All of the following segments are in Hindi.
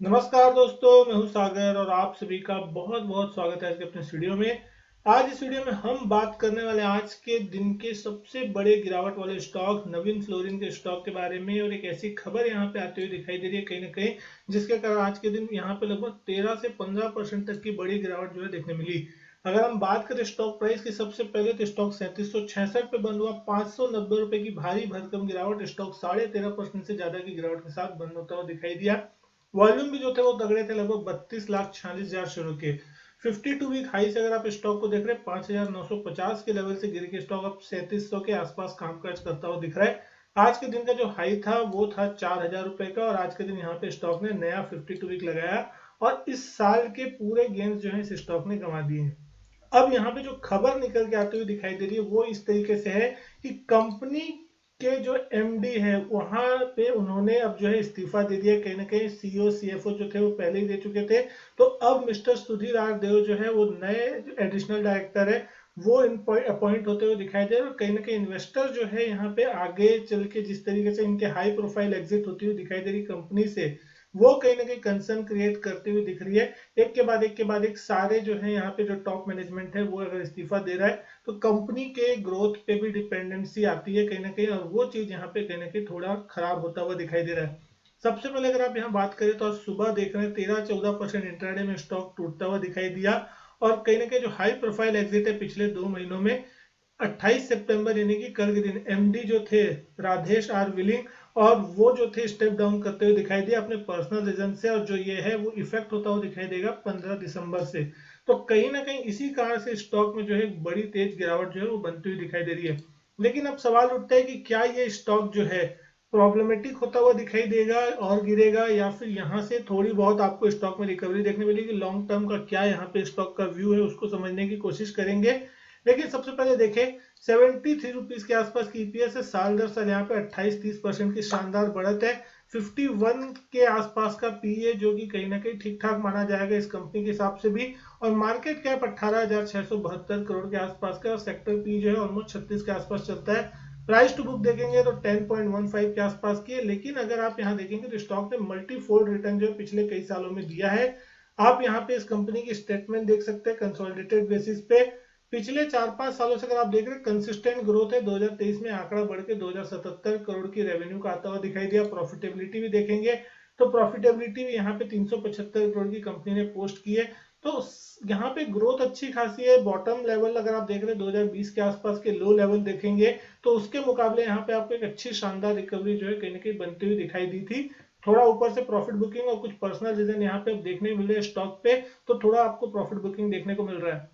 नमस्कार दोस्तों, मैं हूं सागर और आप सभी का बहुत बहुत स्वागत है आज के अपने इस वीडियो में। आज इस वीडियो में हम बात करने वाले आज के दिन के सबसे बड़े गिरावट वाले स्टॉक नवीन फ्लोरिन के स्टॉक के बारे में। और एक ऐसी खबर यहां पे आती हुई दिखाई दे रही है कहीं ना कहीं, जिसके कारण आज के दिन यहां पे लगभग 13 से 15% तक की बड़ी गिरावट जो है देखने मिली। अगर हम बात करें स्टॉक प्राइस की, सबसे पहले तो स्टॉक 3766 पे बंद हुआ। 590 रुपए की भारी भरकम गिरावट, स्टॉक 13.5% से ज्यादा की गिरावट के साथ बंद होता हुआ दिखाई दिया। वॉल्यूम भी जो थे वो तगड़े थे, लगभग 32,46,000 शेयरों के। 52 वीक हाई से अगर आप स्टॉक को देख रहे हैं, 5,950 के लेवल से गिर के स्टॉक अब 3700 के आसपास कामकाज करता हुआ दिख रहा है। आज के दिन का जो हाई था वो था 4,000 रुपए का, और आज के दिन यहाँ पे स्टॉक ने नया 52 वीक लगाया और इस साल के पूरे गेंस जो है इस स्टॉक ने गंवा दिए हैं। अब यहाँ पे जो खबर निकल के आती हुई दिखाई दे रही है वो इस तरीके से है कि कंपनी के जो एमडी है वहां पे उन्होंने अब जो है इस्तीफा दे दिया। कहीं ना कहीं सीईओ सीएफओ जो थे वो पहले ही दे चुके थे, तो अब मिस्टर सुधीर आर देव जो है वो नए एडिशनल डायरेक्टर है, वो अपॉइंट होते हुए दिखाई दे रहे हैं। और कहीं ना कहीं इन्वेस्टर जो है यहाँ पे आगे चल के जिस तरीके से इनके हाई प्रोफाइल एग्जिट होती हुई दिखाई दे रही कंपनी से, वो कहीं ना कहीं कंसर्न क्रिएट करती हुई दिख रही है। एक के बाद एक सारे जो है यहाँ पे जो टॉप मैनेजमेंट है वो अगर इस्तीफा दे रहा है तो कंपनी के ग्रोथ पे भी डिपेंडेंसी आती है कहीं ना कहीं, और वो चीज यहाँ पे कहीं ना कहीं थोड़ा खराब होता हुआ दिखाई दे रहा है। सबसे पहले अगर आप यहाँ बात करें तो आज सुबह देख रहे हैं 13-14% इंट्राडे में स्टॉक टूटता हुआ दिखाई दिया। और कहीं ना कहीं जो हाई प्रोफाइल एग्जिट है पिछले 2 महीनों में, 28 सितंबर यानी कि कल के दिन एमडी जो थे राधेश आर विलिंग, और वो जो थे स्टेप डाउन करते हुए दिखाई दिए अपने पर्सनल रीजन से, और जो ये है वो इफेक्ट होता हुआ दिखाई देगा 15 दिसंबर से। तो कहीं ना कहीं इसी कारण से स्टॉक में जो है बड़ी तेज गिरावट जो है वो बनती हुई दिखाई दे रही है। लेकिन अब सवाल उठता है कि क्या ये स्टॉक जो है प्रॉब्लमेटिक होता हुआ दिखाई देगा और गिरेगा, या फिर यहाँ से थोड़ी बहुत आपको स्टॉक में रिकवरी देखने मिलेगी। लॉन्ग टर्म का क्या यहाँ पे स्टॉक का व्यू है उसको समझने की कोशिश करेंगे। लेकिन सबसे पहले देखें, 73 रुपीज के आसपास की ईपीएस है। साल दर साल यहाँ पे 28-30% की शानदार बढ़त है। 51 के आसपास का पीए जो कि कहीं ना कहीं ठीक ठाक माना जाएगा इस कंपनी के हिसाब से भी। और मार्केट कैप 18,672 करोड़ के आसपास का, और सेक्टर पी जो है ऑलमोस्ट 36 के आसपास चलता है। प्राइस टू बुक देखेंगे तो 10.15 के आसपास की है। लेकिन अगर आप यहाँ देखेंगे तो स्टॉक ने मल्टीफोल्ड रिटर्न जो है पिछले कई सालों में दिया है। आप यहाँ पे इस कंपनी की स्टेटमेंट देख सकते हैं कंसोलिडेटेड बेसिस पे। पिछले 4-5 सालों से अगर आप देख रहे हैं कंसिस्टेंट ग्रोथ है। 2023 में आंकड़ा बढ़ के 2077 करोड़ की रेवेन्यू का आता हुआ दिखाई दिया। प्रॉफिटेबिलिटी भी देखेंगे तो प्रॉफिटेबिलिटी भी यहाँ पे 375 करोड़ की कंपनी ने पोस्ट की है। तो यहाँ पे ग्रोथ अच्छी खासी है। बॉटम लेवल अगर आप देख रहे हैं 2020 के आसपास के लो लेवल देखेंगे तो उसके मुकाबले यहाँ पे आपको एक अच्छी शानदार रिकवरी जो है कहीं ना कहीं बनती हुई दिखाई दी थी। थोड़ा ऊपर से प्रॉफिट बुकिंग और कुछ पर्सनल रीजन यहाँ पे देखने मिल रहे हैं स्टॉक पे, तो थोड़ा आपको प्रॉफिट बुकिंग देखने को मिल रहा है।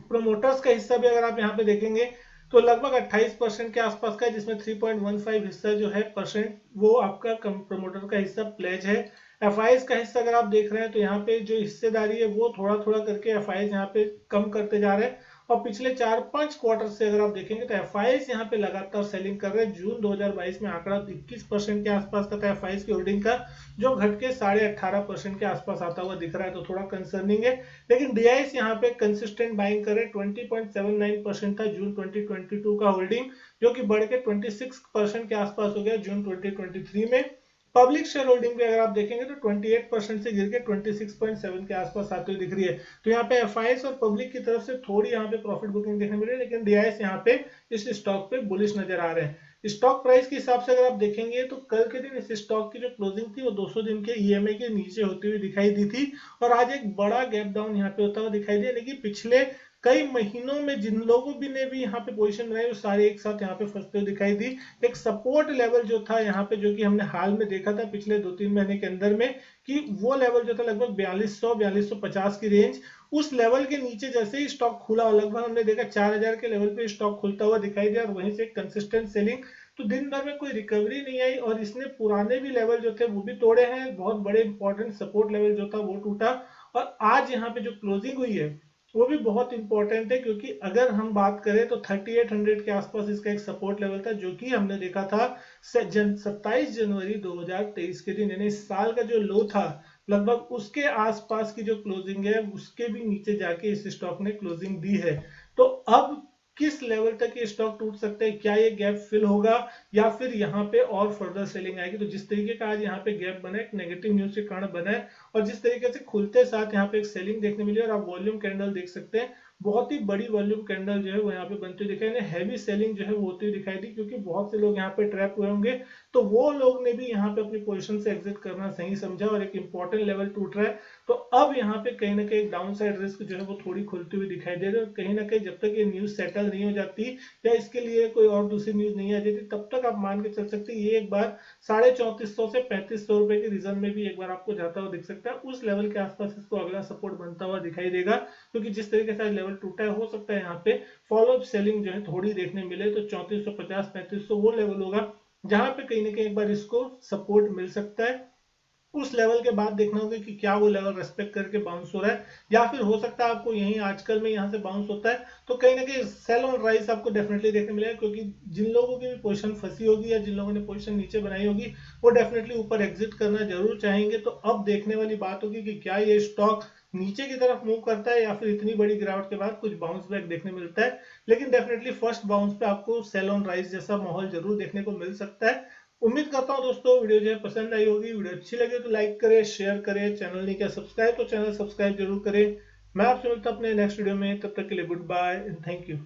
प्रोमोटर्स का हिस्सा भी अगर आप यहाँ पे देखेंगे तो लगभग 28% के आसपास का है, जिसमें 3.15 हिस्सा जो है परसेंट वो आपका प्रोमोटर का हिस्सा प्लेज है। एफआईएस का हिस्सा अगर आप देख रहे हैं तो यहाँ पे जो हिस्सेदारी है वो थोड़ा थोड़ा करके एफआईएस यहाँ पे कम करते जा रहे हैं। और पिछले 4-5 क्वार्टर से अगर आप देखेंगे तो एफआईएस यहाँ पे लगातार सेलिंग कर रहे हैं। जून 2022 में आंकड़ा 21% के आसपास का था एफआईएस की होल्डिंग का, जो घट के 18.5% के आसपास आता हुआ दिख रहा है, तो थोड़ा कंसर्निंग है। लेकिन डीआईएस यहाँ पे कंसिस्टेंट बाइंग करे, 20.79% था जून 2022 का होल्डिंग, जो कि बढ़ के 26% के आसपास हो गया जून 2023 में। पब्लिक शेयर होल्डिंग भी अगर आप देखेंगे तो 28% से गिर के 26.7 के आसपास आती हुई दिख रही है। तो यहाँ पे एफआईएस और पब्लिक की तरफ से थोड़ी यहाँ पे प्रॉफिट बुकिंग देखने मिल रही है, लेकिन डीआईएस यहाँ पे इस स्टॉक पे बुलिश नजर आ रहे हैं। स्टॉक प्राइस के हिसाब से अगर आप देखेंगे तो कल के दिन इस स्टॉक की जो क्लोजिंग थी वो 200 दिन के ईएमए के नीचे होती हुई दिखाई दी थी, और आज एक बड़ा गैप डाउन यहाँ पे होता हुआ दिखाई दिया। लेकिन पिछले कई महीनों में जिन लोगों भी ने भी यहाँ पे पोजीशन बनाई वो सारे एक साथ यहाँ पे फंसते हुए दिखाई दी। एक सपोर्ट लेवल जो था यहाँ पे, जो कि हमने हाल में देखा था पिछले 2-3 महीने के अंदर में, कि वो लेवल जो था लगभग 4200-4250 की रेंज, उस लेवल के नीचे जैसे ही स्टॉक खुला लगभग हमने देखा 4000 के लेवल पे स्टॉक खुलता हुआ दिखाई दिया, और वहीं से कंसिस्टेंट सेलिंग। तो दिन भर में कोई रिकवरी नहीं आई, और इसने पुराने भी लेवल जो थे वो भी तोड़े हैं। बहुत बड़े इंपॉर्टेंट सपोर्ट लेवल जो था वो टूटा। और आज यहाँ पे जो क्लोजिंग हुई है वो भी बहुत इंपॉर्टेंट है, क्योंकि अगर हम बात करें तो 3800 के आसपास इसका एक सपोर्ट लेवल था, जो कि हमने देखा था 27 जनवरी 2023 के दिन, यानी इस साल का जो लो था लगभग उसके आसपास की जो क्लोजिंग है उसके भी नीचे जाके इस स्टॉक ने क्लोजिंग दी है। तो अब किस लेवल तक ये स्टॉक टूट सकते हैं, क्या ये गैप फिल होगा या फिर यहाँ पे और फर्दर सेलिंग आएगी। तो जिस तरीके का आज यहाँ पे गैप बना है, एक नेगेटिव न्यूज के कारण बना है, और जिस तरीके से खुलते साथ यहाँ पे एक सेलिंग देखने मिली, और आप वॉल्यूम कैंडल देख सकते हैं, बहुत ही बड़ी वॉल्यूम कैंडल जो है वो यहाँ पे बनती हुई दिखाई, हैवी सेलिंग जो है वो होती हुई दिखाई दी, क्योंकि बहुत से लोग यहाँ पे ट्रैप हुए होंगे। तो वो लोग ने भी यहाँ पे अपनी पोजीशन से एग्जिट करना सही समझा, और एक इंपॉर्टेंट लेवल टूट रहा है। तो अब यहाँ पे कहीं ना कहीं डाउन साइड रिस्क जो है वो थोड़ी खुलती हुई दिखाई दे रही है, और कहीं ना कहीं जब तक ये न्यूज सेटल नहीं हो जाती या इसके लिए कोई और दूसरी न्यूज नहीं आ जाती, तब तक आप मान के चल सकते हैं ये एक बार 3450 से 3500 रुपए के रीजन में भी एक बार आपको जाता हुआ दिख सकता है। उस लेवल के आसपास इसको अगला सपोर्ट बनता हुआ दिखाई देगा, क्योंकि जिस तरीके से लेवल टूटा है, हो सकता है यहाँ पे फॉलोअप सेलिंग जो है थोड़ी देखने मिले। तो 3450 3500 वो लेवल होगा जहां पे कहीं ना कहीं एक बार इसको सपोर्ट मिल सकता है। उस लेवल के बाद देखना होगा कि क्या वो लेवल रेस्पेक्ट करके बाउंस हो रहा है, या फिर हो सकता है आपको यहीं आजकल में यहाँ से बाउंस होता है, तो कहीं ना कहीं सेल ऑन राइज आपको डेफिनेटली देखने मिलेगा, क्योंकि जिन लोगों की भी पोजीशन फंसी होगी या जिन लोगों ने पोजीशन नीचे बनाई होगी, वो डेफिनेटली ऊपर एग्जिट करना जरूर चाहेंगे। तो अब देखने वाली बात होगी कि क्या ये स्टॉक नीचे की तरफ मूव करता है या फिर इतनी बड़ी गिरावट के बाद कुछ बाउंस बैक देखने मिलता है। लेकिन डेफिनेटली फर्स्ट बाउंस पे आपको सेल ऑन राइज जैसा माहौल जरूर देखने को मिल सकता है। उम्मीद करता हूं दोस्तों वीडियो जो है पसंद आई होगी। वीडियो अच्छी लगे तो लाइक करें, शेयर करें, चैनल नहीं किया सब्सक्राइब तो चैनल सब्सक्राइब जरूर करें। मैं आपसे मिलता हूं अपने नेक्स्ट वीडियो में, तब तक के लिए goodbye and thank you.